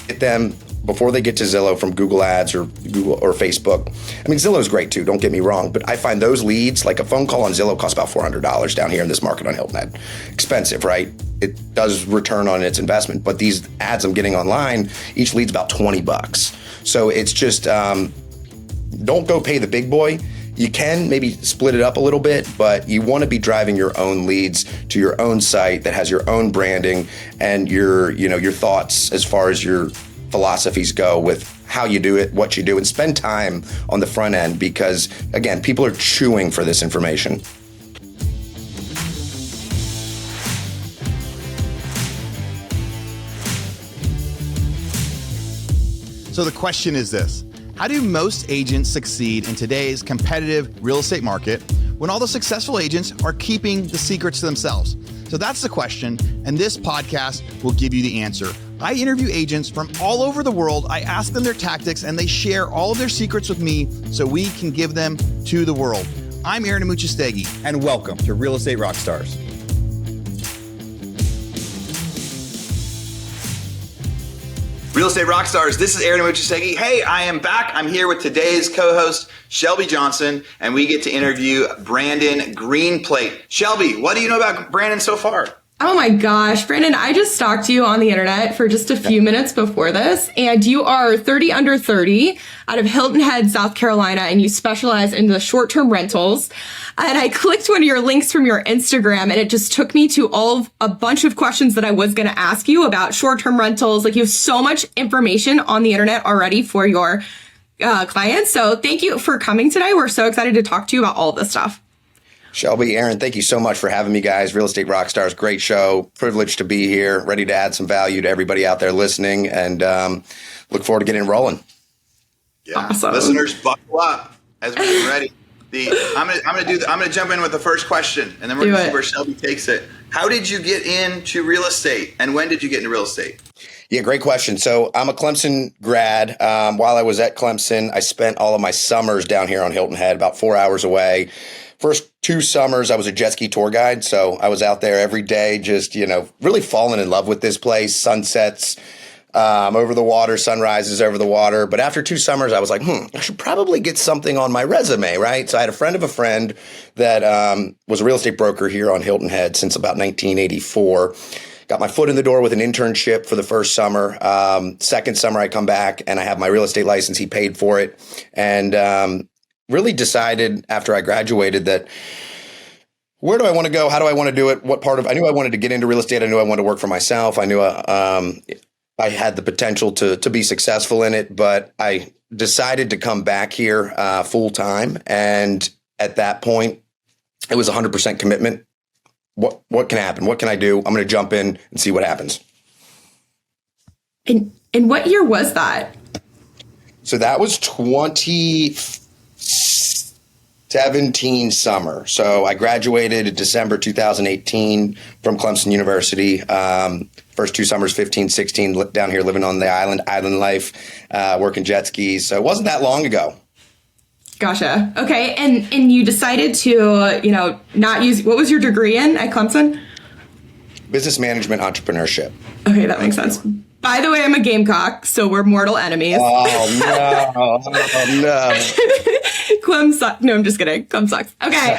get them before they get to Zillow from Google Ads or Google or Facebook. I mean, Zillow's great too, don't get me wrong, but I find those leads, like a phone call on Zillow costs about $400 down here in this market on Hilton Head. Expensive, right? It does return on its investment, but these ads I'm getting online, each lead's about $20. So it's just, don't go pay the big boy. You can maybe split it up a little bit, but you want to be driving your own leads to your own site that has your own branding and your thoughts as far as your philosophies go with how you do it, what you do, and spend time on the front end because, again, people are chewing for this information. So the question is this: how do most agents succeed in today's competitive real estate market when all the successful agents are keeping the secrets to themselves? So that's the question, and this podcast will give you the answer. I interview agents from all over the world. I ask them their tactics, and they share all of their secrets with me so we can give them to the world. I'm Aaron Amuchastegui, and welcome to Real Estate Rockstars. Real Estate Rockstars, this is Aaron Amuchastegui. Hey, I am back. I'm here with today's co-host, Shelby Johnson, and we get to interview Brandon Greenplate. Shelby, what do you know about Brandon so far? Oh my gosh, Brandon, I just stalked you on the internet for just a few minutes before this, and you are 30 under 30 out of Hilton Head, South Carolina, and you specialize in the short-term rentals. And I clicked one of your links from your Instagram, and it just took me to a bunch of questions that I was going to ask you about short-term rentals. Like, you have so much information on the internet already for your clients. So thank you for coming today. We're so excited to talk to you about all of this stuff. Shelby, Aaron, thank you so much for having me, guys. Real Estate Rockstars, great show. Privileged to be here, ready to add some value to everybody out there listening, and look forward to getting rolling. Yeah, awesome. Listeners, buckle up as we get ready. I'm gonna jump in with the first question, and then we're gonna see where Shelby takes it. How did you get into real estate, and when did you get into real estate? Yeah, great question. So I'm a Clemson grad. While I was at Clemson, I spent all of my summers down here on Hilton Head, about 4 hours away. First 2 summers, I was a jet ski tour guide. So I was out there every day, just, really falling in love with this place. Sunsets over the water, sunrises over the water. But after 2 summers, I was like, I should probably get something on my resume, right? So I had a friend of a friend that was a real estate broker here on Hilton Head since about 1984. Got my foot in the door with an internship for the first summer. Second summer, I come back and I have my real estate license. He paid for it. And really decided after I graduated that where do I want to go? How do I want to do it? I knew I wanted to get into real estate. I knew I wanted to work for myself. I knew I had the potential to be successful in it, but I decided to come back here full time. And at that point, it was 100% commitment. What can happen? What can I do? I'm going to jump in and see what happens. And what year was that? So that was 2017 summer. So I graduated in December 2018 from Clemson University. First 2 summers, 15, 16, down here living on the island life, working jet skis. So it wasn't that long ago. Gotcha. Okay. And you decided to, not use, what was your degree in at Clemson? Business management, entrepreneurship. Okay. That makes sense. By the way, I'm a Gamecock, so we're mortal enemies. Oh, no. Oh, no. Clem sucks. No, I'm just kidding. Clem sucks. Okay.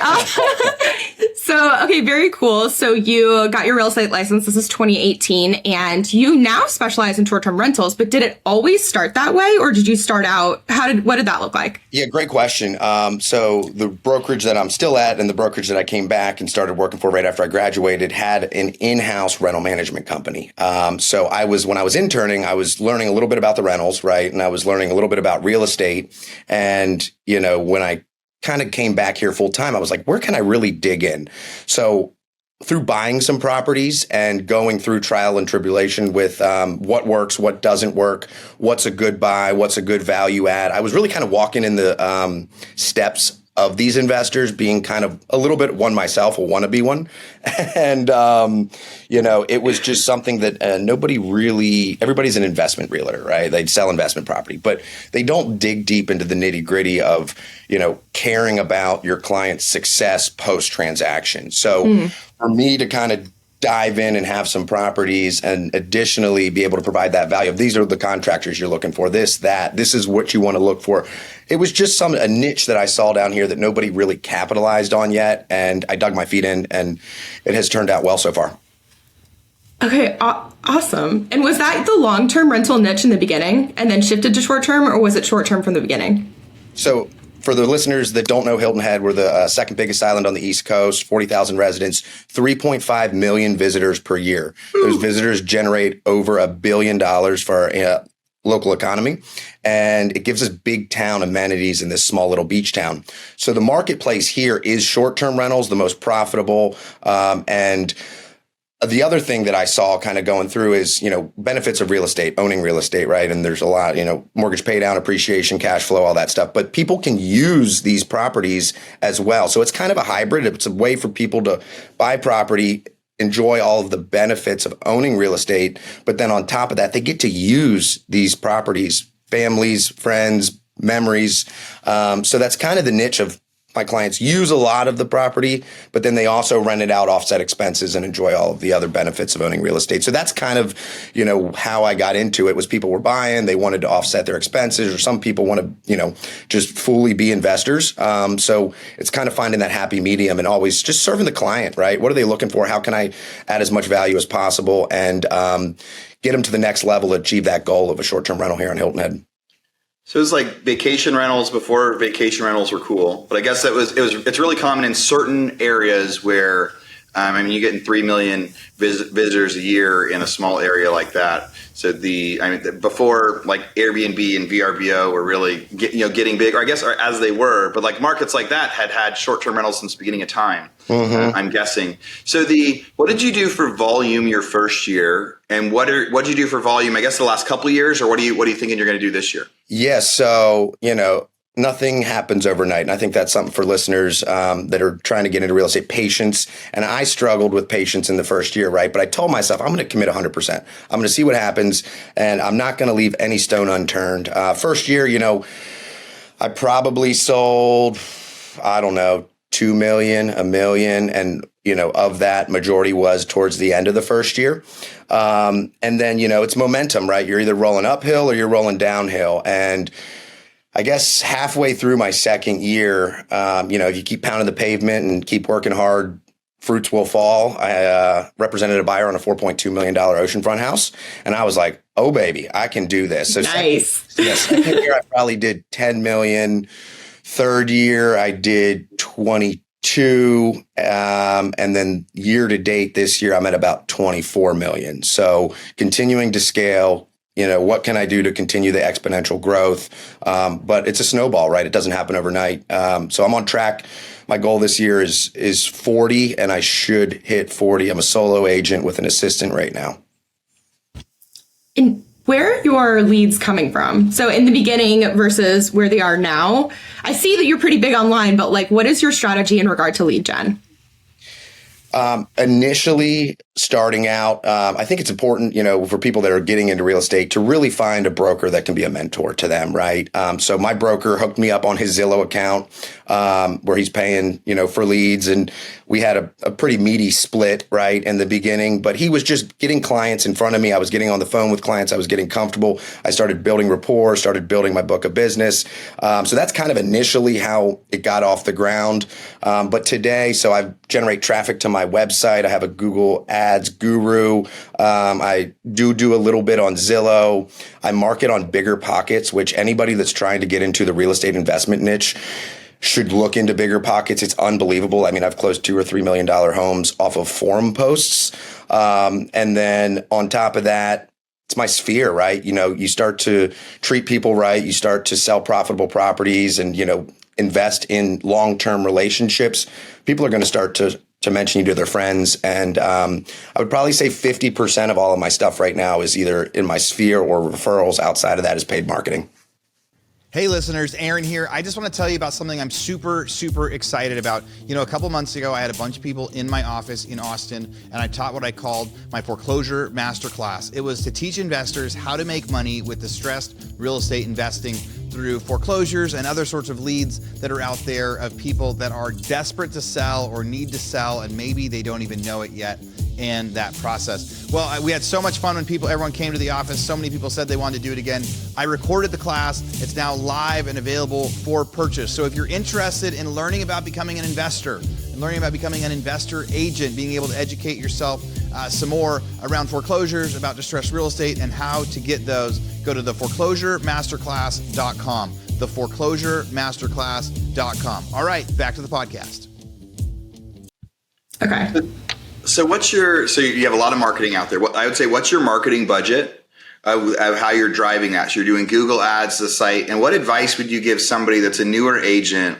Okay, very cool. So you got your real estate license. This is 2018, and you now specialize in short-term rentals, but did it always start that way, or did you start out, what did that look like? Yeah, great question. So the brokerage that I'm still at and the brokerage that I came back and started working for right after I graduated had an in-house rental management company. So when I was interning, I was learning a little bit about the rentals, right? And I was learning a little bit about real estate. And, when I kind of came back here full time, I was like, where can I really dig in? So through buying some properties and going through trial and tribulation with what works, what doesn't work, what's a good buy, what's a good value add, I was really kind of walking in the steps of these investors, being kind of a little bit one myself, a wannabe one. And, it was just something that everybody's an investment realtor, right? They sell investment property, but they don't dig deep into the nitty gritty of, caring about your client's success post-transaction. So for me to kind of dive in and have some properties and additionally be able to provide that value. These are the contractors you're looking for, this is what you want to look for. It was just a niche that I saw down here that nobody really capitalized on yet. And I dug my feet in, and it has turned out well so far. Okay, awesome. And was that the long-term rental niche in the beginning and then shifted to short-term, or was it short-term from the beginning? So for the listeners that don't know Hilton Head, we're the second biggest island on the East Coast, 40,000 residents, 3.5 million visitors per year. Those visitors generate over $1 billion for our local economy, and it gives us big town amenities in this small little beach town. So the marketplace here is short-term rentals, the most profitable, and the other thing that I saw kind of going through is, benefits of real estate, owning real estate, right? And there's a lot, mortgage pay down, appreciation, cash flow, all that stuff. But people can use these properties as well. So it's kind of a hybrid. It's a way for people to buy property, enjoy all of the benefits of owning real estate. But then on top of that, they get to use these properties, families, friends, memories. So that's kind of the niche of my clients. Use a lot of the property, but then they also rent it out, offset expenses, and enjoy all of the other benefits of owning real estate. So that's kind of, how I got into it. Was people were buying, they wanted to offset their expenses, or some people want to, just fully be investors. So it's kind of finding that happy medium and always just serving the client, right? What are they looking for? How can I add as much value as possible and get them to the next level to achieve that goal of a short-term rental here in Hilton Head? So it was like vacation rentals before vacation rentals were cool, but I guess it's really common in certain areas where, you're getting 3 million visitors a year in a small area like that. So before like Airbnb and VRBO were really getting big, or I guess as they were, but like markets like that had short-term rentals since the beginning of time. Mm-hmm. I'm guessing. So what did you do for volume your first year, and what did you do for volume, I guess, the last couple of years, or what are you thinking you're going to do this year? Yes. So, nothing happens overnight. And I think that's something for listeners that are trying to get into real estate. Patience. And I struggled with patience in the first year, right? But I told myself, I'm going to commit 100%. I'm going to see what happens, and I'm not going to leave any stone unturned. First year, I probably sold, I don't know, 2 million, 1 million. And, of that, majority was towards the end of the first year. And then, it's momentum, right? You're either rolling uphill or you're rolling downhill. And I guess halfway through my second year, if you keep pounding the pavement and keep working hard, fruits will fall. I represented a buyer on a $4.2 million oceanfront house. And I was like, oh, baby, I can do this. So nice. Second year, I probably did 10 million. Third year, I did 22. And then year to date this year, I'm at about 24 million. So continuing to scale. What can I do to continue the exponential growth? But it's a snowball, right? It doesn't happen overnight. So I'm on track. My goal this year is 40, and I should hit 40. I'm a solo agent with an assistant right now. And where are your leads coming from? So in the beginning versus where they are now, I see that you're pretty big online, but what is your strategy in regard to lead gen? Initially starting out, I think it's important, for people that are getting into real estate to really find a broker that can be a mentor to them, right? So my broker hooked me up on his Zillow account, where he's paying, for leads. And we had a pretty meaty split, right, in the beginning, but he was just getting clients in front of me. I was getting on the phone with clients. I was getting comfortable. I started building rapport, started building my book of business. So that's kind of initially how it got off the ground. But today, so I generate traffic to my website. I have a Google Ads guru. I do a little bit on Zillow. I market on Bigger Pockets, which anybody that's trying to get into the real estate investment niche should look into Bigger Pockets. It's unbelievable. I've closed $2 or $3 million homes off of forum posts. And then on top of that, it's my sphere, right? You start to treat people right. You start to sell profitable properties and, invest in long-term relationships. People are going to start to mention you to their friends. And I would probably say 50% of all of my stuff right now is either in my sphere or referrals. Outside of that is paid marketing. Hey listeners, Aaron here. I just want to tell you about something I'm super, super excited about. A couple months ago, I had a bunch of people in my office in Austin, and I taught what I called my foreclosure masterclass. It was to teach investors how to make money with distressed real estate investing through foreclosures and other sorts of leads that are out there of people that are desperate to sell or need to sell, and maybe they don't even know it yet. and that process. Well, we had so much fun when everyone came to the office. So many people said they wanted to do it again. I recorded the class. It's now live and available for purchase. So if you're interested in learning about becoming an investor and learning about becoming an investor agent, being able to educate yourself some more around foreclosures, about distressed real estate, and how to get those, go to theforeclosuremasterclass.com. Theforeclosuremasterclass.com. All right, back to the podcast. Okay. So you have a lot of marketing out there. I would say, what's your marketing budget of how you're driving that? So you're doing Google ads, the site, and what advice would you give somebody that's a newer agent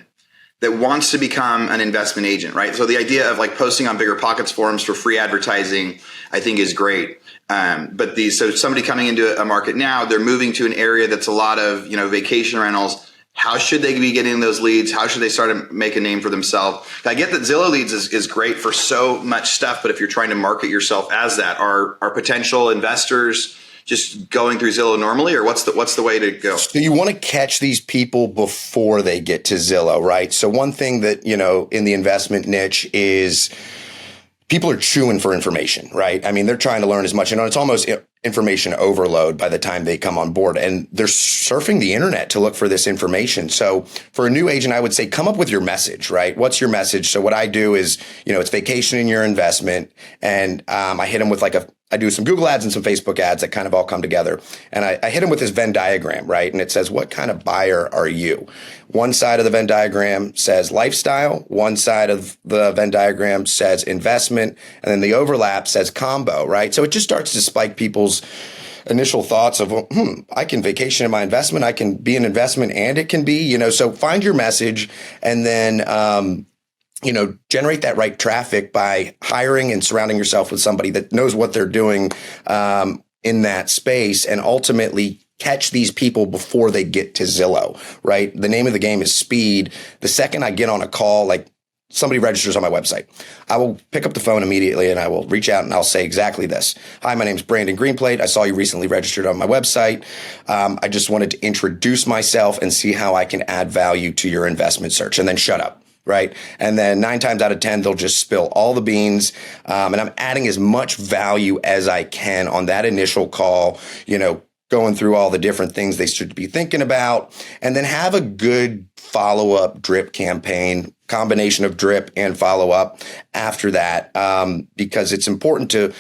that wants to become an investment agent, right? So the idea of like posting on Bigger Pockets forums for free advertising, I think is great. So somebody coming into a market now, they're moving to an area that's a lot of, vacation rentals. How should they be getting those leads? How should they start to make a name for themselves? I get that Zillow leads is great for so much stuff, but if you're trying to market yourself as that, are potential investors just going through Zillow normally, or what's the way to go? So you want to catch these people before they get to Zillow, right? So one thing that, in the investment niche is people are chewing for information, right? I mean, they're trying to learn as much, it's almost information overload by the time they come on board, and they're surfing the internet to look for this information. So for a new agent, I would say come up with your message, right? What's your message? So what I do is, it's vacation in your investment, and I hit them with I do some Google ads and some Facebook ads that kind of all come together. And I hit them with this Venn diagram, right? And it says, what kind of buyer are you? One side of the Venn diagram says lifestyle. One side of the Venn diagram says investment. And then the overlap says combo, right? So it just starts to spike people's initial thoughts of, I can vacation in my investment. I can be an investment, and it can be, so find your message, and then, generate that right traffic by hiring and surrounding yourself with somebody that knows what they're doing in that space, and ultimately catch these people before they get to Zillow, right? The name of the game is speed. The second I get on a call, like somebody registers on my website, I will pick up the phone immediately and I will reach out and I'll say exactly this. Hi, my name's Brandon Greenplate. I saw you recently registered on my website. I just wanted to introduce myself and see how I can add value to your investment search, and then shut up. Right. And then 9 times out of 10, they'll just spill all the beans. And I'm adding as much value as I can on that initial call, going through all the different things they should be thinking about, and then have a good follow-up drip campaign, combination of drip and follow-up after that, because it's important to,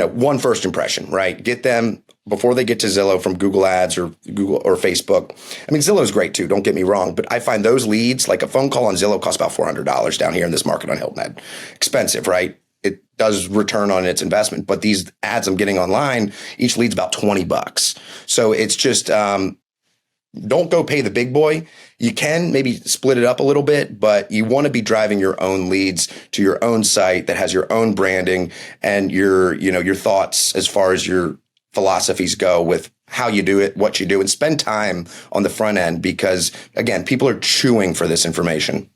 one first impression, right? Get them before they get to Zillow from Google ads or Google or Facebook. I mean, Zillow is great too, don't get me wrong, but I find those leads, like a phone call on Zillow costs about $400 down here in this market on Hilton Head. Expensive, right? It does return on its investment, but these ads I'm getting online, each lead's about $20. So it's just, don't go pay the big boy. You can maybe split it up a little bit, but you want to be driving your own leads to your own site that has your own branding and your thoughts as far as your philosophies go with how you do it, what you do, and spend time on the front end, because again, people are chewing for this information.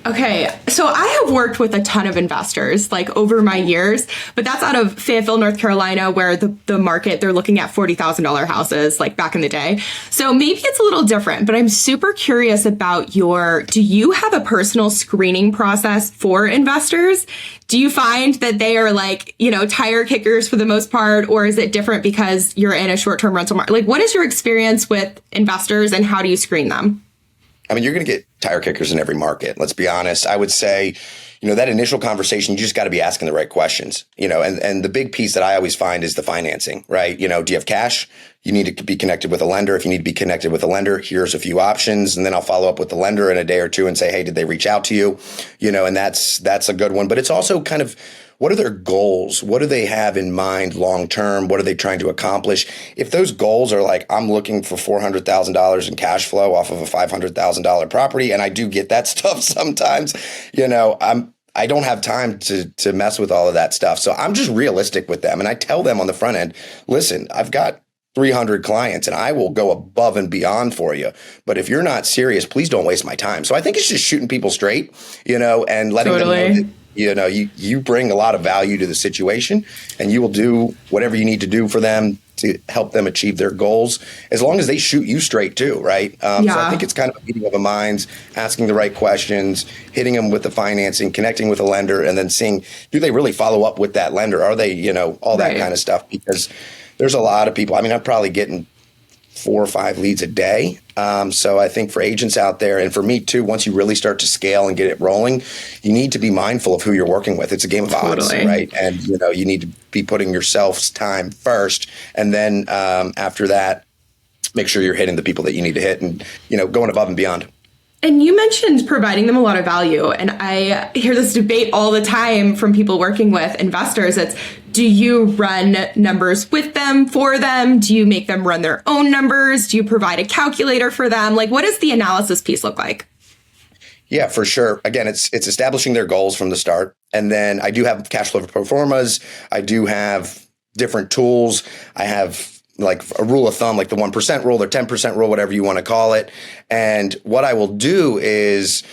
Okay, so I have worked with a ton of investors over my years, but that's out of Fayetteville, North Carolina, where the market, they're looking at $40,000 houses back in the day. So maybe it's a little different, but I'm super curious about do you have a personal screening process for investors? Do you find that they are tire kickers for the most part, or is it different because you're in a short-term rental market? What is your experience with investors and how do you screen them? I mean, you're going to get tire kickers in every market. Let's be honest. I would say, that initial conversation, you just got to be asking the right questions, and the big piece that I always find is the financing, right? Do you have cash? You need to be connected with a lender. If you need to be connected with a lender, here's a few options. And then I'll follow up with the lender in a day or two and say, hey, did they reach out to you? And that's a good one. But it's also kind of, what are their goals? What do they have in mind long term? What are they trying to accomplish? If those goals are I'm looking for $400,000 in cash flow off of a $500,000 property, and I do get that stuff sometimes, I don't have time to mess with all of that stuff. So I'm just realistic with them. And I tell them on the front end, listen, I've got 300 clients and I will go above and beyond for you. But if you're not serious, please don't waste my time. So I think it's just shooting people straight, and letting them know that, you bring a lot of value to the situation, and you will do whatever you need to do for them to help them achieve their goals, as long as they shoot you straight too, right? So I think it's kind of a meeting of the minds, asking the right questions, hitting them with the financing, connecting with a lender, and then seeing, do they really follow up with that lender? Are they, all that kind of stuff? Because there's a lot of people. I mean, I'm probably getting 4 or 5 leads a day. So I think for agents out there, and for me too, once you really start to scale and get it rolling, you need to be mindful of who you're working with. It's a game of odds, right? And you need to be putting yourself's time first, and then after that, make sure you're hitting the people that you need to hit, and going above and beyond. And you mentioned providing them a lot of value. And I hear this debate all the time from people working with investors. It's, do you run numbers with them, for them? Do you make them run their own numbers? Do you provide a calculator for them? Like, what does the analysis piece look like? Yeah, for sure. Again, it's establishing their goals from the start. And then I do have cash flow pro formas. I do have different tools. I have like a rule of thumb, like the 1% rule or 10% rule, whatever you want to call it. And what I will do is,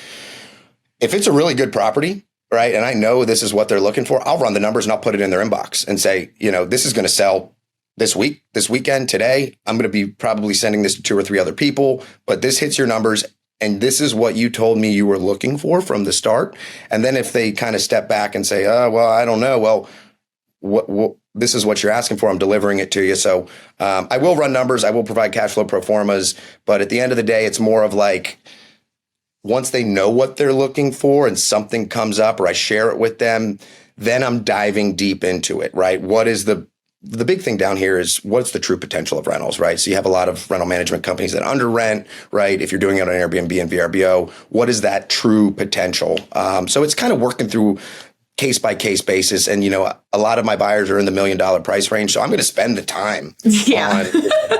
if it's a really good property, right, and I know this is what they're looking for, I'll run the numbers and I'll put it in their inbox and say, this is going to sell this week, this weekend, today. I'm going to be probably sending this to 2 or 3 other people, but this hits your numbers. And this is what you told me you were looking for from the start. And then if they kind of step back and say, oh, well, I don't know. Well, what this is what you're asking for. I'm delivering it to you. So I will run numbers. I will provide cash flow pro formas. But at the end of the day, it's more of like, once they know what they're looking for and something comes up or I share it with them, then I'm diving deep into it, right? What is the big thing down here is, what's the true potential of rentals, right? So you have a lot of rental management companies that under rent, right? If you're doing it on Airbnb and VRBO, what is that true potential? So it's kind of working through case by case basis. And, a lot of my buyers are in the $1 million price range. So I'm going to spend the time on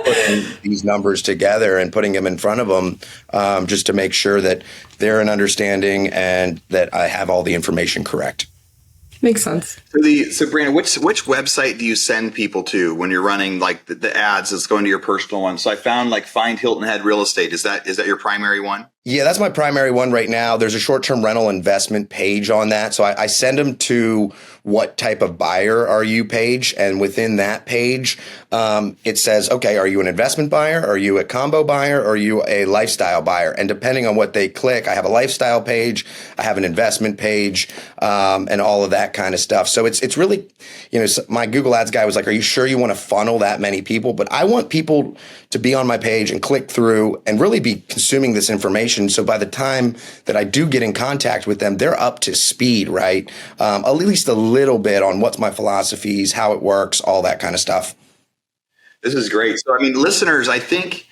putting these numbers together and putting them in front of them, just to make sure that they're an understanding and that I have all the information correct. Makes sense. So Brandon, which website do you send people to when you're running like the ads that's going to your personal one? So I found like Find Hilton Head Real Estate. Is that your primary one? Yeah, that's my primary one right now. There's a short-term rental investment page on that. So I send them to what type of buyer are you page. And within that page, it says, okay, are you an investment buyer? Are you a combo buyer? Or are you a lifestyle buyer? And depending on what they click, I have a lifestyle page, I have an investment page, and all of that kind of stuff. So it's really, my Google Ads guy was like, are you sure you want to funnel that many people? But I want people to be on my page and click through and really be consuming this information. So by the time that I do get in contact with them, they're up to speed, right? At least a little bit on what's my philosophies, how it works, all that kind of stuff. This is great. So, listeners, I think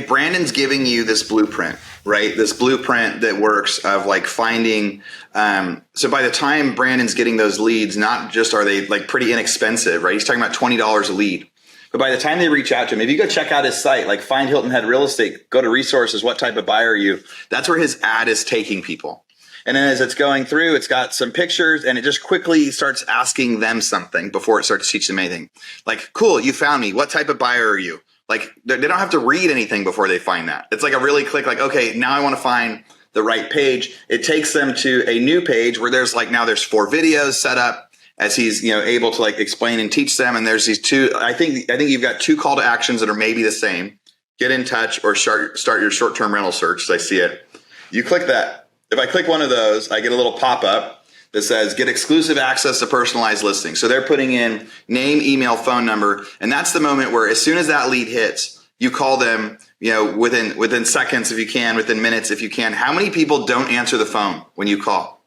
Brandon's giving you this blueprint, right? This blueprint that works of like finding. So by the time Brandon's getting those leads, not just are they like pretty inexpensive, right? He's talking about $20 a lead. But by the time they reach out to him, if you go check out his site, like Find Hilton Head Real Estate, go to resources, what type of buyer are you? That's where his ad is taking people. And then as it's going through, it's got some pictures and it just quickly starts asking them something before it starts to teach them anything. Like, cool, you found me. What type of buyer are you? Like, they don't have to read anything before they find that. It's like a really click, like, okay, now I want to find the right page. It takes them to a new page where there's 4 videos set up as he's, able to like explain and teach them. And there's these 2, I think you've got 2 call to actions that are maybe the same. Get in touch or start your short-term rental search as I see it. You click that. If I click one of those, I get a little pop-up that says get exclusive access to personalized listings. So they're putting in name, email, phone number. And that's the moment where as soon as that lead hits, you call them, within seconds if you can, within minutes if you can. How many people don't answer the phone when you call?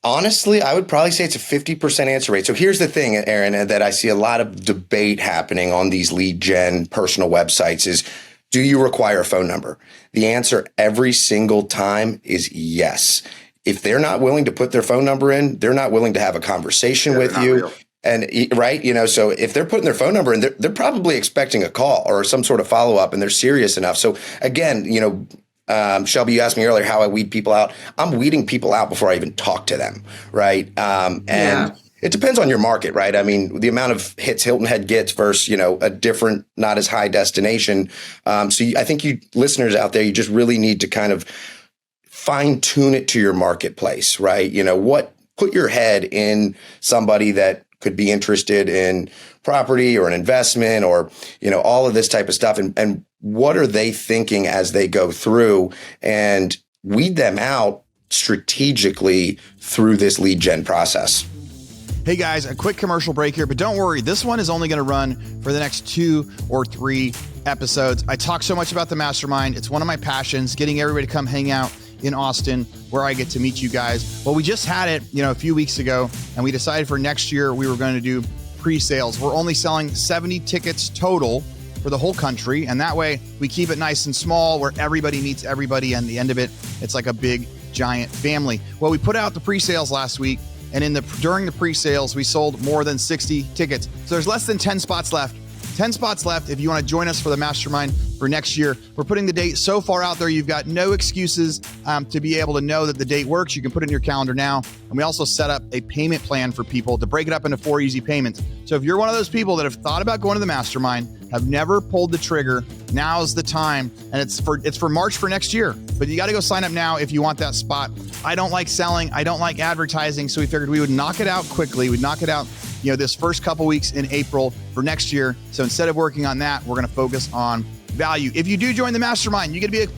Honestly, I would probably say it's a 50% answer rate. So here's the thing, Aaron, that I see a lot of debate happening on these lead gen personal websites is, do you require a phone number? The answer every single time is yes. If they're not willing to put their phone number in, they're not willing to have a conversation with you. Real. And right, so if they're putting their phone number in, they're probably expecting a call or some sort of follow up, and they're serious enough. So again, Shelby, you asked me earlier how I weed people out. I'm weeding people out before I even talk to them, right? It depends on your market, right? I mean, the amount of hits Hilton Head gets versus, a different, not as high destination. I think you listeners out there, you just really need to kind of fine tune it to your marketplace, right? Put your head in somebody that could be interested in property or an investment or, all of this type of stuff. And what are they thinking as they go through, and weed them out strategically through this lead gen process. Hey guys, a quick commercial break here, but don't worry, this one is only going to run for the next 2 or 3 episodes. I talk so much about the mastermind. It's one of my passions, getting everybody to come hang out in Austin where I get to meet you guys. Well, we just had it, a few weeks ago, and we decided for next year we were going to do pre-sales. We're only selling 70 tickets total for the whole country. And that way we keep it nice and small where everybody meets everybody. And the end of it, it's like a big, giant family. Well, we put out the pre-sales last week, and during the pre-sales, we sold more than 60 tickets. So there's less than 10 spots left. 10 spots left if you want to join us for the mastermind for next year. We're putting the date so far out there, you've got no excuses to be able to know that the date works. You can put it in your calendar now. And we also set up a payment plan for people to break it up into 4 easy payments. So if you're one of those people that have thought about going to the mastermind, have never pulled the trigger, now's the time. And it's for March for next year. But you got to go sign up now if you want that spot. I don't like selling. I don't like advertising. So we figured we would knock it out quickly. We'd knock it out this first couple weeks in April for next year. So instead of working on that, we're going to focus on value. If you do join the mastermind, you get to be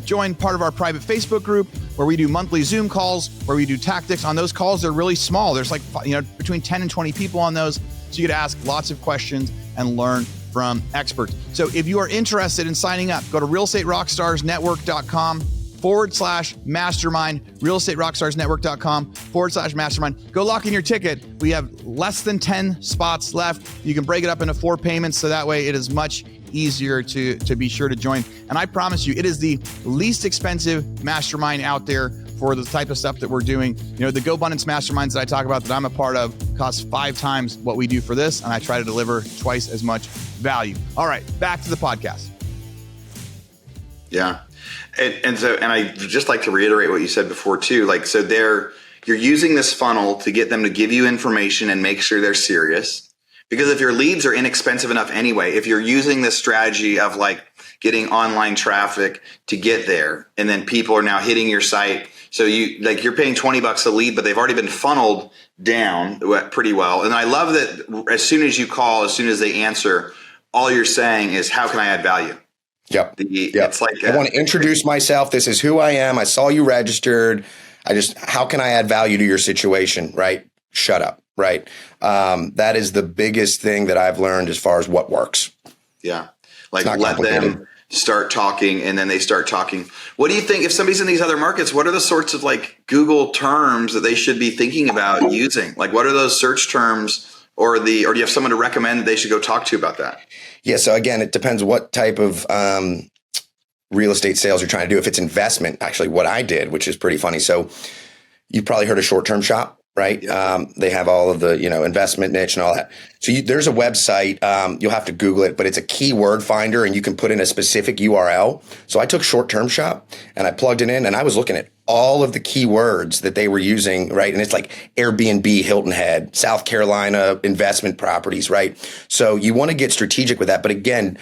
join part of our private Facebook group where we do monthly Zoom calls, where we do tactics. On those calls, they're really small. There's between 10 and 20 people on those. So you get to ask lots of questions and learn from experts. So if you are interested in signing up, go to realestaterockstarsnetwork.com/mastermind, realestaterockstarsnetwork.com/mastermind. Go lock in your ticket. We have less than 10 spots left. You can break it up into 4 payments. So that way it is much easier to be sure to join. And I promise you, it is the least expensive mastermind out there for the type of stuff that we're doing. The GoBundance masterminds that I talk about that I'm a part of cost 5 times what we do for this. And I try to deliver twice as much value. All right, back to the podcast. Yeah. And I just like to reiterate what you said before too. You're using this funnel to get them to give you information and make sure they're serious. Because if your leads are inexpensive enough anyway, if you're using this strategy of getting online traffic to get there, and then people are now hitting your site. So you're paying $20 a lead, but they've already been funneled down pretty well. And I love that as soon as you call, as soon as they answer, all you're saying is, how can I add value? Yep. It's I want to introduce myself. This is who I am. I saw you registered. How can I add value to your situation? Right? Shut up. Right. That is the biggest thing that I've learned as far as what works. Yeah. Let them start talking, and then they start talking. What do you think if somebody's in these other markets, what are the sorts of Google terms that they should be thinking about using? What are those search terms, or do you have someone to recommend that they should go talk to about that? Yeah. So again, it depends what type of real estate sales you're trying to do. If it's investment, actually what I did, which is pretty funny. So you've probably heard of short-term shop. Right. Yeah. They have all of the, investment niche and all that. So there's a website, you'll have to Google it, but it's a keyword finder and you can put in a specific URL. So I took short-term shop and I plugged it in and I was looking at all of the keywords that they were using. Right. And it's Airbnb, Hilton Head, South Carolina investment properties. Right. So you want to get strategic with that. But again,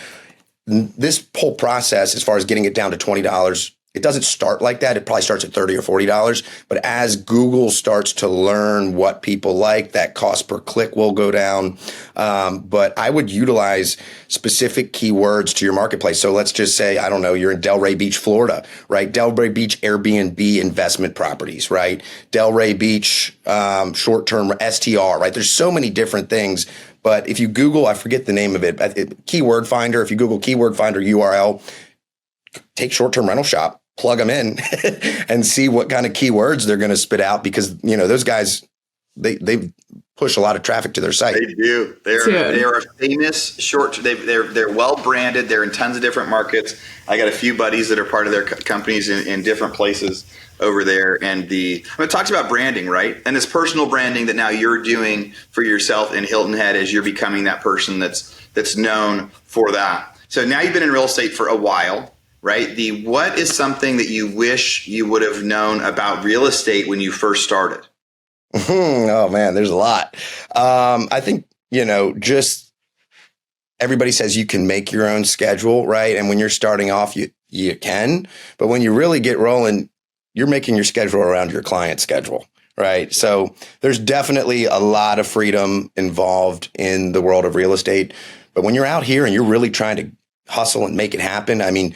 this whole process, as far as getting it down to $20, it doesn't start like that. It probably starts at $30 or $40. But as Google starts to learn what people like, that cost per click will go down. But I would utilize specific keywords to your marketplace. So let's just say, I don't know, you're in Delray Beach, Florida, right? Delray Beach Airbnb investment properties, right? Delray Beach short-term STR, right? There's so many different things. But if you Google, I forget the name of it, keyword finder, if you Google keyword finder URL, take short-term rental shop, plug them in and see what kind of keywords they're going to spit out, because those guys, they push a lot of traffic to their site. They do. They're a famous they're well branded. They're in tons of different markets. I got a few buddies that are part of their companies in different places over there. And it talks about branding, right? And this personal branding that now you're doing for yourself in Hilton Head as you're becoming that person that's known for that. So now you've been in real estate for a while. Right? What is something that you wish you would have known about real estate when you first started? Oh man, there's a lot. I think, just everybody says you can make your own schedule, right? And when you're starting off, you can, but when you really get rolling, you're making your schedule around your client's schedule, right? So there's definitely a lot of freedom involved in the world of real estate. But when you're out here and you're really trying to hustle and make it happen, I mean,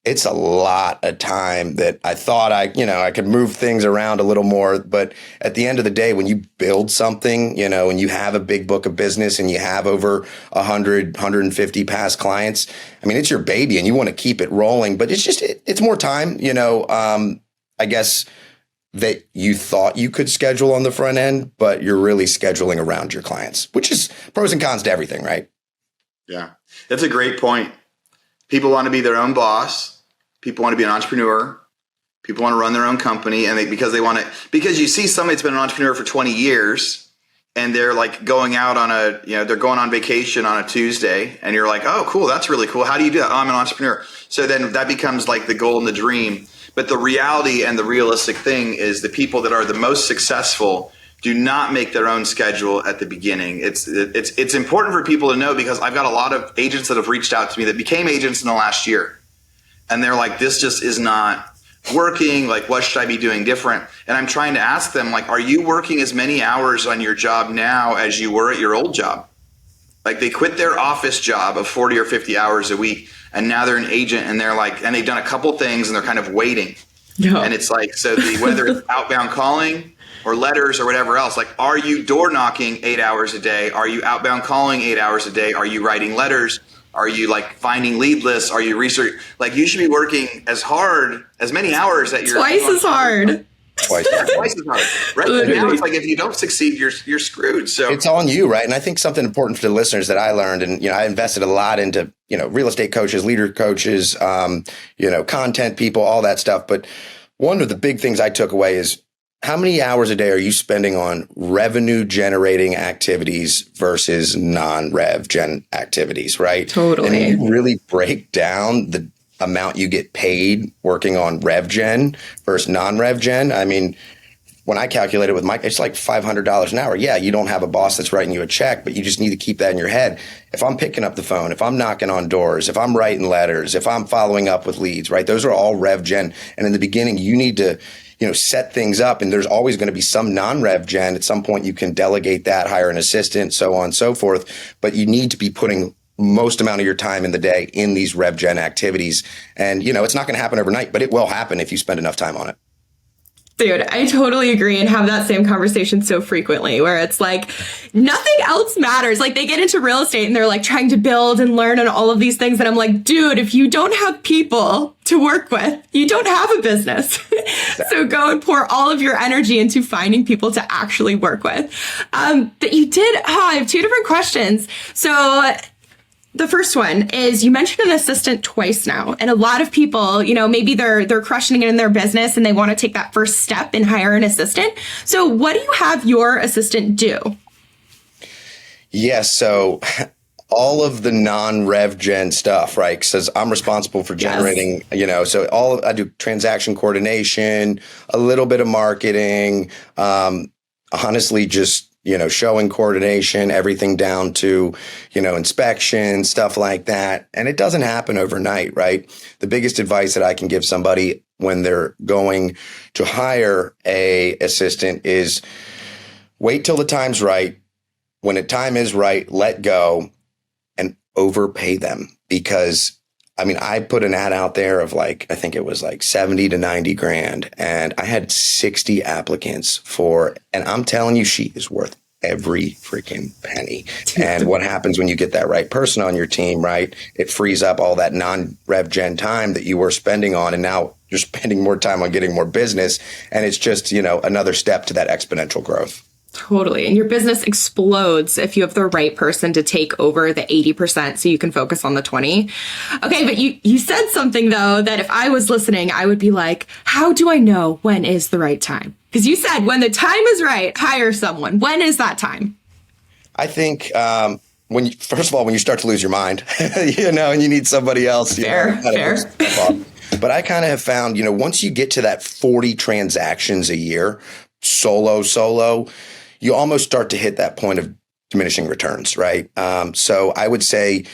it's a lot of time that I thought I could move things around a little more. But at the end of the day, when you build something, and you have a big book of business and you have over 100, 150 past clients, I mean, it's your baby and you want to keep it rolling, but it's more time, I guess that you thought you could schedule on the front end, but you're really scheduling around your clients, which is pros and cons to everything, right? Yeah, that's a great point. People want to be their own boss. People want to be an entrepreneur. People want to run their own company, and because you see somebody that's been an entrepreneur for 20 years and they're like going out on they're going on vacation on a Tuesday, and you're like, oh, cool. That's really cool. How do you do that? Oh, I'm an entrepreneur. So then that becomes like the goal and the dream. But the reality and the realistic thing is the people that are the most successful do not make their own schedule at the beginning. It's important for people to know, because I've got a lot of agents that have reached out to me that became agents in the last year. And they're like, this just is not working. Like, what should I be doing different? And I'm trying to ask them, like, are you working as many hours on your job now as you were at your old job? Like, they quit their office job of 40 or 50 hours a week, and now they're an agent, and they're like, and they've done a couple things, and they're kind of waiting. No. And it's like, so whether it's outbound calling or letters or whatever else, like, are you door knocking 8 hours a day? Are you outbound calling 8 hours a day? Are you writing letters? Are you like finding lead lists? Are you research? Like, you should be working as many hours that you're twice as hard. Twice as hard. Right now, it's like, if you don't succeed, you're screwed. So it's on you, right? And I think something important for the listeners that I learned, and I invested a lot into real estate coaches, leader coaches, content people, all that stuff. But one of the big things I took away is, how many hours a day are you spending on revenue generating activities versus non-rev gen activities, right? Totally. And you really break down the amount you get paid working on rev gen versus non-rev gen. I mean, when I calculate it with Mike, it's like $500 an hour. Yeah, you don't have a boss that's writing you a check, but you just need to keep that in your head. If I'm picking up the phone, if I'm knocking on doors, if I'm writing letters, if I'm following up with leads, right? Those are all rev gen. And in the beginning, you need to set things up, and there's always going to be some non-rev gen. At some point, you can delegate that, hire an assistant, so on and so forth. But you need to be putting most amount of your time in the day in these rev gen activities. And, it's not going to happen overnight, but it will happen if you spend enough time on it. Dude, I totally agree, and have that same conversation so frequently, where it's like nothing else matters. Like, they get into real estate and they're like trying to build and learn and all of these things. And I'm like, dude, if you don't have people to work with, you don't have a business. So go and pour all of your energy into finding people to actually work with. But you did, I have two different questions. So the first one is, you mentioned an assistant twice now, and a lot of people, maybe they're crushing it in their business and they want to take that first step and hire an assistant. So what do you have your assistant do? Yes. So all of the non-rev gen stuff, right? Because I'm responsible for generating, so I do transaction coordination, a little bit of marketing, honestly, just showing coordination, everything down to, inspection, stuff like that. And it doesn't happen overnight, right? The biggest advice that I can give somebody when they're going to hire a assistant is wait till the time's right. When the time is right, let go and overpay them. Because I put an ad out there of I think it was 70 to 90 grand, and I had 60 applicants and I'm telling you, she is worth every freaking penny. And what happens when you get that right person on your team, right? It frees up all that non-rev gen time that you were spending on, and now you're spending more time on getting more business. And it's just, another step to that exponential growth. Totally. And your business explodes if you have the right person to take over the 80% so you can focus on the 20. Okay, but you said something, though, that if I was listening, I would be like, how do I know when is the right time? Because you said when the time is right, hire someone. When is that time? I think first of all, when you start to lose your mind, and you need somebody else. Fair. But I kind of have found, once you get to that 40 transactions a year, solo, you almost start to hit that point of diminishing returns, right? So I would say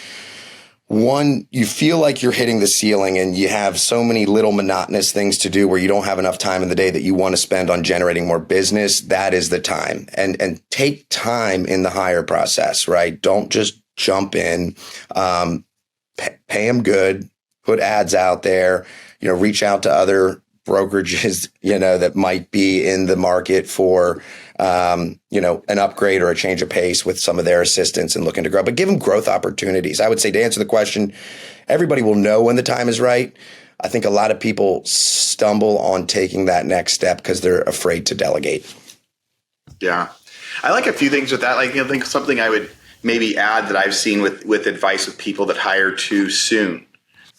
one, you feel like you're hitting the ceiling and you have so many little monotonous things to do where you don't have enough time in the day that you want to spend on generating more business. That is the time. And take time in the hire process, right? Don't just jump in, pay them good, put ads out there, reach out to other brokerages, that might be in the market for, an upgrade or a change of pace with some of their assistants and looking to grow, but give them growth opportunities. I would say, to answer the question, everybody will know when the time is right. I think a lot of people stumble on taking that next step because they're afraid to delegate. Yeah. I like a few things with that. I think something I would maybe add that I've seen with advice with people that hire too soon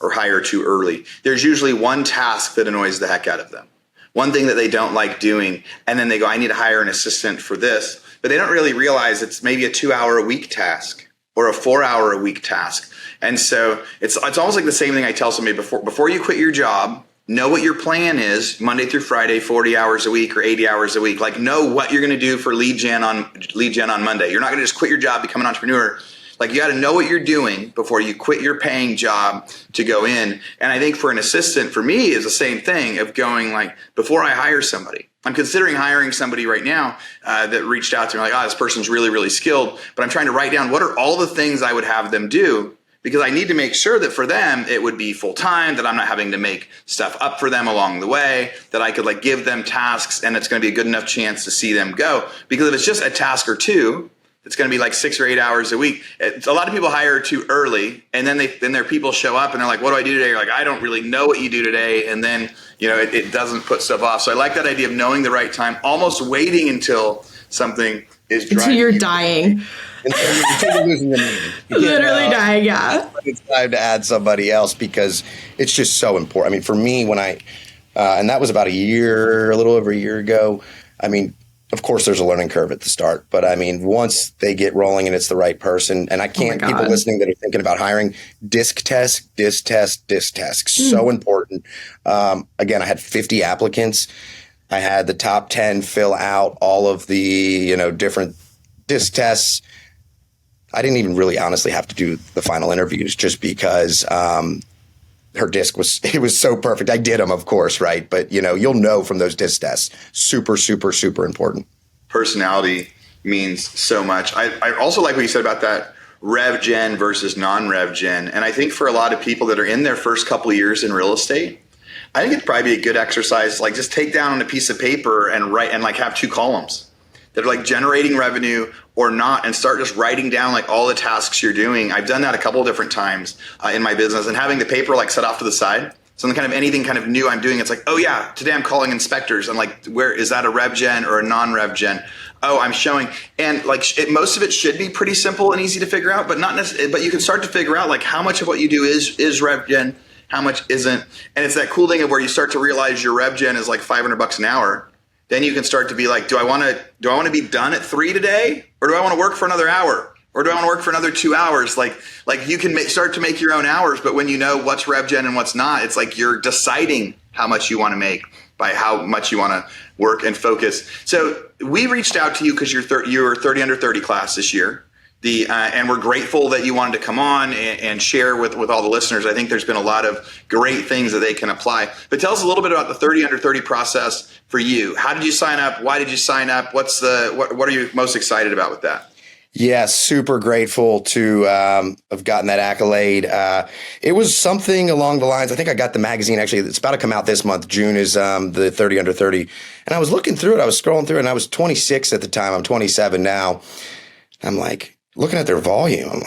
or hire too early. There's usually one task that annoys the heck out of them. One thing that they don't like doing, and then they go, I need to hire an assistant for this. But they don't really realize it's maybe a 2-hour-a-week task or a 4-hour-a-week task. And so it's almost like the same thing I tell somebody before you quit your job. Know what your plan is Monday through Friday, 40 hours a week or 80 hours a week. Like, know what you're going to do for lead gen on Monday. You're not going to just quit your job, become an entrepreneur. Like, you got to know what you're doing before you quit your paying job to go in. And I think for an assistant, for me, is the same thing of going like, before I hire somebody, I'm considering hiring somebody right now that reached out to me like, this person's really, really skilled. But I'm trying to write down what are all the things I would have them do, because I need to make sure that for them, it would be full time, that I'm not having to make stuff up for them along the way, that I could give them tasks and it's going to be a good enough chance to see them go. Because if it's just a task or two, it's going to be 6 or 8 hours a week. A lot of people hire too early, and then their people show up and they're like, what do I do today? You're like, I don't really know what you do today. And then, it doesn't put stuff off. So I like that idea of knowing the right time, almost waiting until something is driving until you're dying. Until you're losing the meaning. Literally dying, yeah. It's time to add somebody else because it's just so important. I mean, for me, when and that was about a little over a year ago. I mean, of course, there's a learning curve at the start, but I mean, once they get rolling and it's the right person, and I can't, people listening that are thinking about hiring, disc test. So important. Again, I had 50 applicants. I had the top 10 fill out all of the, different disc tests. I didn't even really honestly have to do the final interviews just because, her disc was so perfect. I did them, of course, right? But you'll know from those disc tests. Super, super, super important. Personality means so much. I also like what you said about that rev gen versus non-rev gen. And I think for a lot of people that are in their first couple of years in real estate, I think it'd probably be a good exercise, just take down on a piece of paper and write and have 2 columns that are generating revenue or not, and start just writing down all the tasks you're doing. I've done that a couple of different times in my business, and having the paper set off to the side. So anything new I'm doing, it's oh yeah, today I'm calling inspectors. And where is that, a rev gen or a non-rev gen? Oh, I'm showing. And most of it should be pretty simple and easy to figure out, but not necessarily, but you can start to figure out how much of what you do is rev gen, how much isn't. And it's that cool thing of where you start to realize your rev gen is $500 an hour. Then you can start to be do I want to be done at 3 today, or do I want to work for another hour, or do I want to work for another 2 hours? You can start to make your own hours, but when you know what's rev gen and what's not, it's you're deciding how much you want to make by how much you want to work and focus. So we reached out to you because you're 30 under 30 class this year. And we're grateful that you wanted to come on and share with all the listeners. I think there's been a lot of great things that they can apply. But tell us a little bit about the 30 under 30 process for you. How did you sign up? Why did you sign up? What are you most excited about with that? Yeah, super grateful to have gotten that accolade. It was something along the lines, I think I got the magazine, actually, it's about to come out this month. June is the 30 under 30. And I was looking through it, I was scrolling through it, and I was 26 at the time. I'm 27 now. I'm looking at their volume,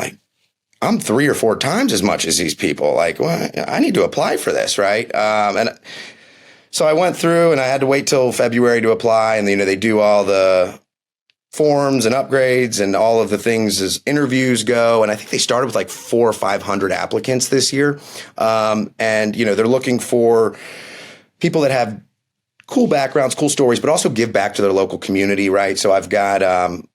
I'm 3 or 4 times as much as these people. Well, I need to apply for this, right? And so I went through, and I had to wait till February to apply. And they do all the forms and upgrades and all of the things as interviews go. And I think they started with 400 or 500 applicants this year. And they're looking for people that have cool backgrounds, cool stories, but also give back to their local community, right? So I've got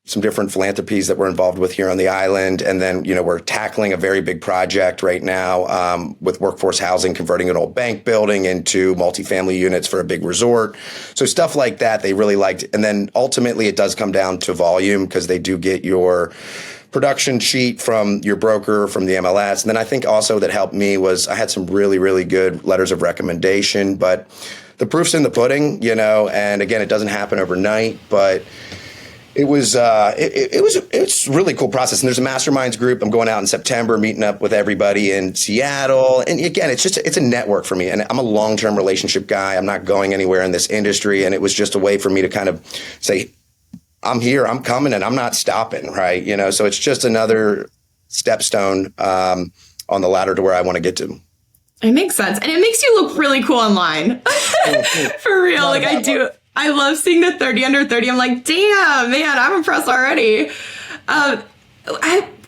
some different philanthropies that we're involved with here on the island. And then, we're tackling a very big project right now with workforce housing, converting an old bank building into multifamily units for a big resort. So stuff like that, they really liked. And then ultimately it does come down to volume, because they do get your production sheet from your broker, from the MLS. And then I think also that helped me was I had some really, really good letters of recommendation, but the proof's in the pudding, and again, it doesn't happen overnight, but it was it's a really cool process. And there's a masterminds group. I'm going out in September, meeting up with everybody in Seattle. And again, it's a network for me. And I'm a long-term relationship guy. I'm not going anywhere in this industry. And it was just a way for me to kind of say, I'm here, I'm coming, and I'm not stopping. Right. So it's just another stepstone on the ladder to where I want to get to. It makes sense. And it makes you look really cool online. For real. Like I do. I love seeing the 30 under 30. I'm like, damn, man, I'm impressed already.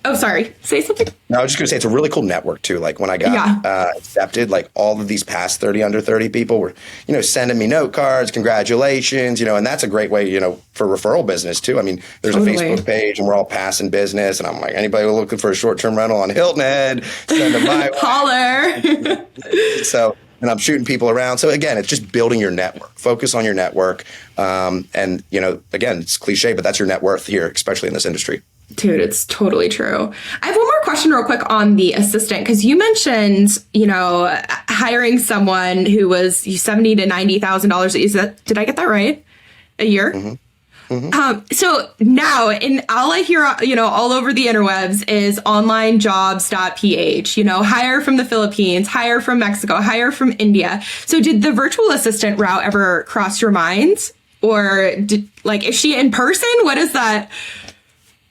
Sorry. Say something. No, I was just going to say it's a really cool network too. Like when I got accepted, like all of these past 30 under 30 people were, sending me note cards, congratulations, and that's a great way, for referral business too. I mean, there's a Facebook page and we're all passing business. And I'm like, anybody looking for a short-term rental on Hilton Head, send them my way. Holler. And I'm shooting people around. So again, it's just building your network. Focus on your network. And, again, it's cliche, but that's your net worth here, especially in this industry. Dude, it's totally true. I have one more question real quick on the assistant, because you mentioned, hiring someone who was $70,000 to $90,000. Did I get that right? A year? Mm-hmm. Mm-hmm. So now, all I hear, all over the interwebs is onlinejobs.ph, hire from the Philippines, hire from Mexico, hire from India. So did the virtual assistant route ever cross your mind? Or is she in person? What is that?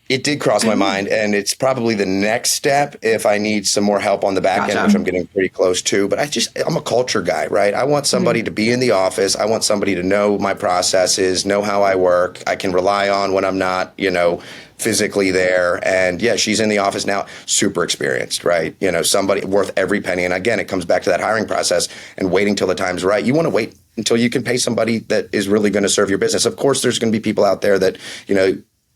It did cross my mind, and it's probably the next step if I need some more help on the back end, which I'm getting pretty close to. But I'm a culture guy, right? I want somebody to be in the office. I want somebody to know my processes, know how I work. I can rely on when I'm not, physically there. And yeah, she's in the office now, super experienced, right? Somebody worth every penny. And again, it comes back to that hiring process and waiting till the time's right. You want to wait until you can pay somebody that is really going to serve your business. Of course, there's going to be people out there that,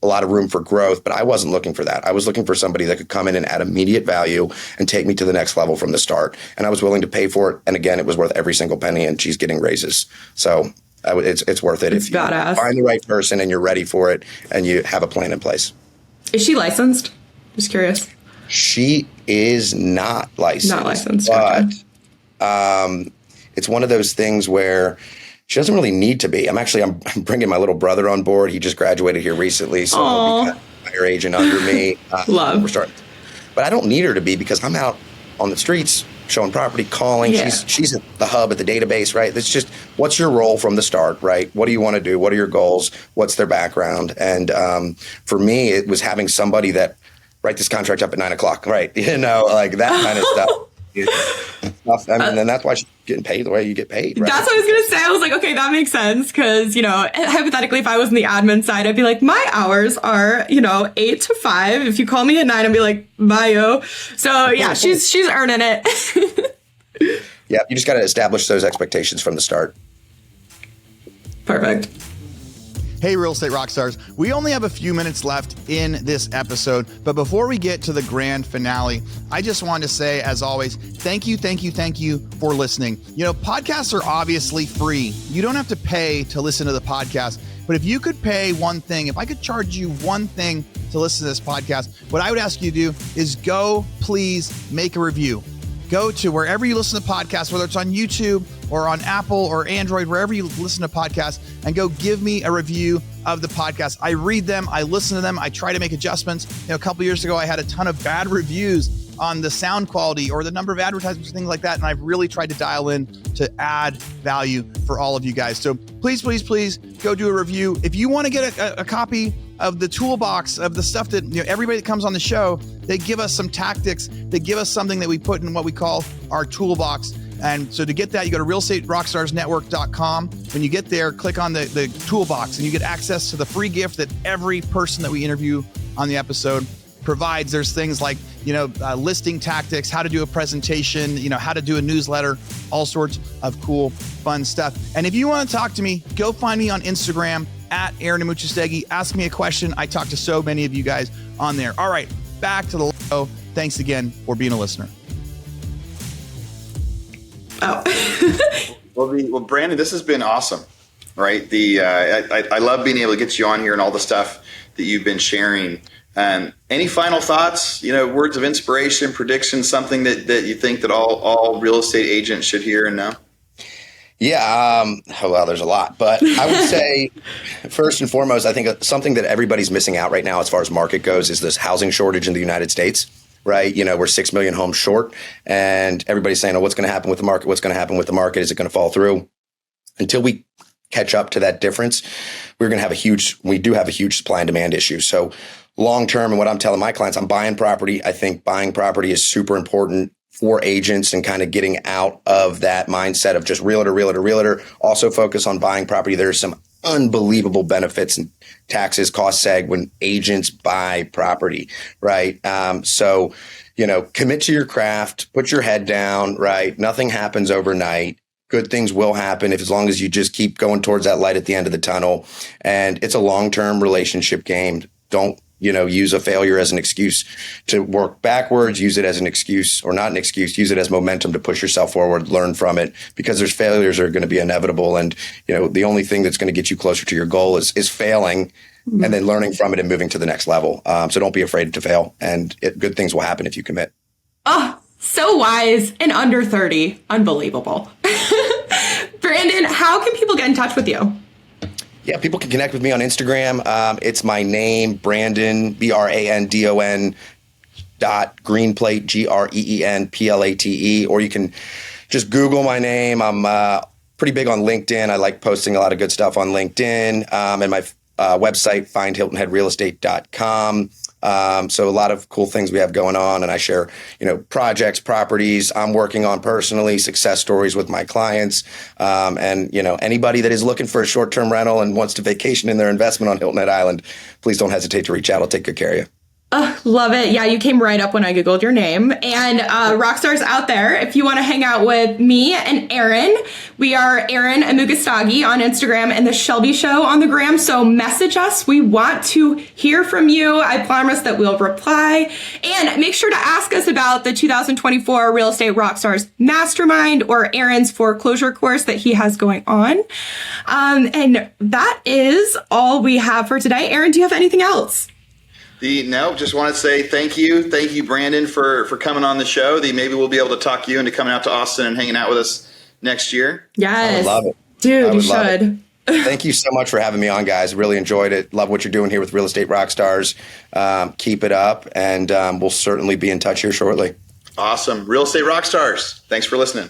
a lot of room for growth, but I wasn't looking for that. I was looking for somebody that could come in and add immediate value and take me to the next level from the start. And I was willing to pay for it. And again, it was worth every single penny, and she's getting raises. So it's worth it if you find the right person and you're ready for it and you have a plan in place. Is she licensed? Just curious. She is not licensed. Not licensed. But it's one of those things where she doesn't really need to be. I'm bringing my little brother on board. He just graduated here recently, so he'll be higher agent under me. Love. We're starting, but I don't need her to be because I'm out on the streets showing property, calling. Yeah. She's at the hub at the database, right? It's just what's your role from the start, right? What do you want to do? What are your goals? What's their background? And for me, it was having somebody that write this contract up at 9:00, right? Like that kind of stuff. And that's why she's getting paid the way you get paid. Right? That's what I was going to say. I was like, okay, that makes sense. Because, hypothetically, if I was on the admin side, I'd be like, my hours are, 8 to 5. If you call me at 9, I'd be like, bye, yo. So yeah, she's earning it. Yeah, you just got to establish those expectations from the start. Perfect. Hey, Real Estate Rockstars. We only have a few minutes left in this episode, but before we get to the grand finale, I just wanted to say, as always, thank you for listening. Podcasts are obviously free. You don't have to pay to listen to the podcast, but if you could pay one thing, if I could charge you one thing to listen to this podcast, what I would ask you to do is go, please, make a review. Go to wherever you listen to podcasts, whether it's on YouTube or on Apple or Android, wherever you listen to podcasts, and go give me a review of the podcast. I read them, I listen to them, I try to make adjustments. A couple years ago, I had a ton of bad reviews on the sound quality or the number of advertisements, things like that. And I've really tried to dial in to add value for all of you guys. So please go do a review. If you want to get a copy of the toolbox of the stuff that everybody that comes on the show, they give us some tactics. They give us something that we put in what we call our toolbox. And so to get that, you go to realestaterockstarsnetwork.com. When you get there, click on the toolbox and you get access to the free gift that every person that we interview on the episode provides. There's things like, listing tactics, how to do a presentation, how to do a newsletter, all sorts of cool, fun stuff. And if you want to talk to me, go find me on Instagram at Aaron Amuchastegui. Ask me a question. I talk to so many of you guys on there. All right, back to the show. Thanks again for being a listener. Well, Brandon, this has been awesome, right? I love being able to get you on here and all the stuff that you've been sharing Any final thoughts, words of inspiration, predictions, something that you think that all real estate agents should hear and know? Yeah, well, there's a lot, but I would say first and foremost, I think something that everybody's missing out right now as far as market goes is this housing shortage in the United States, right? We're 6 million homes short, and everybody's saying, oh, what's going to happen with the market? What's going to happen with the market? Is it going to fall through? Until we catch up to that difference, we do have a huge supply and demand issue. So long term, and what I'm telling my clients, I'm buying property. I think buying property is super important for agents and kind of getting out of that mindset of just realtor. Also focus on buying property. There's some unbelievable benefits and taxes, cost seg when agents buy property, right? So, commit to your craft, put your head down, right? Nothing happens overnight. Good things will happen as long as you just keep going towards that light at the end of the tunnel. And it's a long-term relationship game. Don't use a failure as an excuse to work backwards, use it as an excuse or not an excuse, use it as momentum to push yourself forward, learn from it, because there's failures are going to be inevitable. And, the only thing that's going to get you closer to your goal is failing and then learning from it and moving to the next level. So don't be afraid to fail, and good things will happen if you commit. Oh, so wise and under 30. Unbelievable. Brandon, how can people get in touch with you? Yeah, people can connect with me on Instagram. It's my name, Brandon, Brandon .Greenplate, Greenplate, or you can just Google my name. I'm pretty big on LinkedIn. I like posting a lot of good stuff on LinkedIn, and my website, findhiltonheadrealestate.com. So a lot of cool things we have going on, and I share, projects, properties I'm working on personally, success stories with my clients, and anybody that is looking for a short-term rental and wants to vacation in their investment on Hilton Head Island, please don't hesitate to reach out. I'll take good care of you. Love it. Yeah, you came right up when I Googled your name. And rock stars out there, if you want to hang out with me and Aaron, we are Aaron Amugastagi on Instagram and The Shelby Show on the gram. So message us. We want to hear from you. I promise that we'll reply. And make sure to ask us about the 2024 Real Estate Rockstars Mastermind or Aaron's foreclosure course that he has going on. And that is all we have for today. Aaron, do you have anything else? Just want to say thank you. Thank you, Brandon, for coming on the show. Maybe we'll be able to talk you into coming out to Austin and hanging out with us next year. Yes. I would love it. Dude, you should. Thank you so much for having me on, guys. Really enjoyed it. Love what you're doing here with Real Estate Rockstars. Keep it up, and we'll certainly be in touch here shortly. Awesome. Real Estate Rockstars. Thanks for listening.